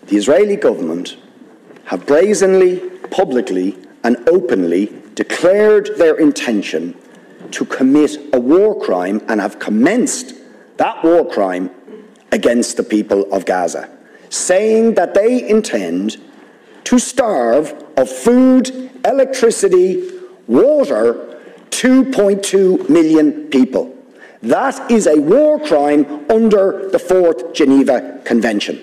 the Israeli government have brazenly, publicly and openly declared their intention to commit a war crime and have commenced that war crime against the people of Gaza, saying that they intend to starve of food, electricity, water, 2.2 million people. That is a war crime under the 4th Geneva Convention.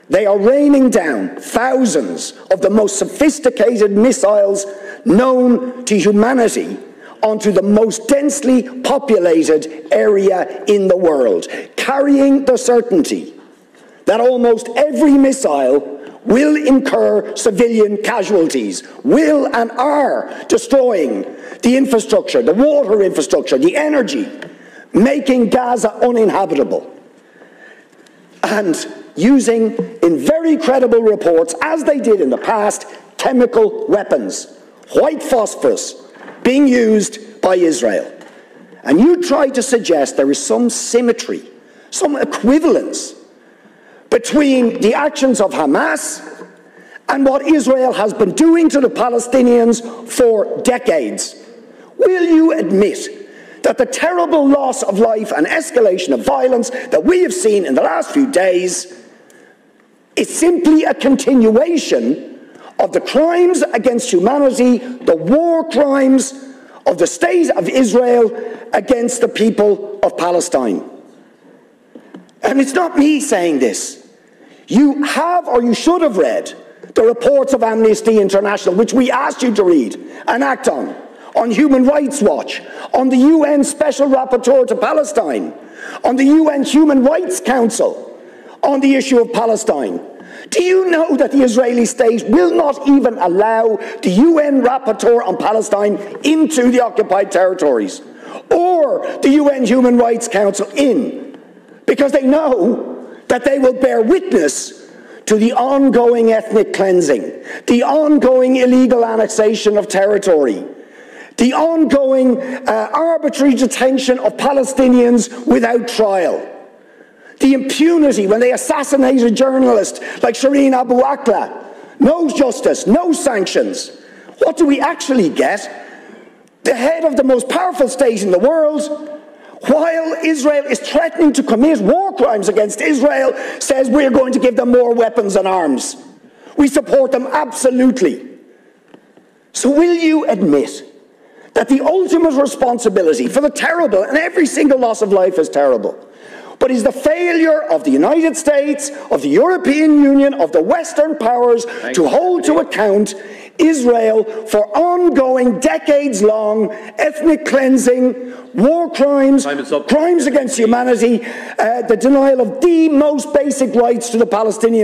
They are raining down thousands of the most sophisticated missiles known to humanity onto the most densely populated area in the world, carrying the certainty that almost every missile will incur civilian casualties, will and are destroying the infrastructure, the water infrastructure, the energy, making Gaza uninhabitable. And using, in very credible reports, as they did in the past, chemical weapons, white phosphorus, being used by Israel. And you try to suggest there is some symmetry, some equivalence between the actions of Hamas and what Israel has been doing to the Palestinians for decades. Will you admit that the terrible loss of life and escalation of violence that we have seen in the last few days is simply a continuation of the crimes against humanity, the war crimes of the state of Israel against the people of Palestine? And it's not me saying this. You have, or you should have read, the reports of Amnesty International, which we asked you to read and act on Human Rights Watch, on the UN Special Rapporteur to Palestine, on the UN Human Rights Council, on the issue of Palestine. Do you know that the Israeli state will not even allow the UN Rapporteur on Palestine into the occupied territories, or the UN Human Rights Council in, because they know that they will bear witness to the ongoing ethnic cleansing, the ongoing illegal annexation of territory, the ongoing arbitrary detention of Palestinians without trial, the impunity when they assassinate a journalist like Shireen Abu Akleh. No justice, no sanctions. What do we actually get? The head of the most powerful state in the world, while Israel is threatening to commit war crimes against Israel, says we're going to give them more weapons and arms. We support them absolutely. So will you admit that the ultimate responsibility for the terrible, and every single loss of life is terrible, but is the failure of the United States, of the European Union, of the Western powers to hold to account Israel for ongoing, decades-long ethnic cleansing, war crimes, crimes against humanity, the denial of the most basic rights to the Palestinian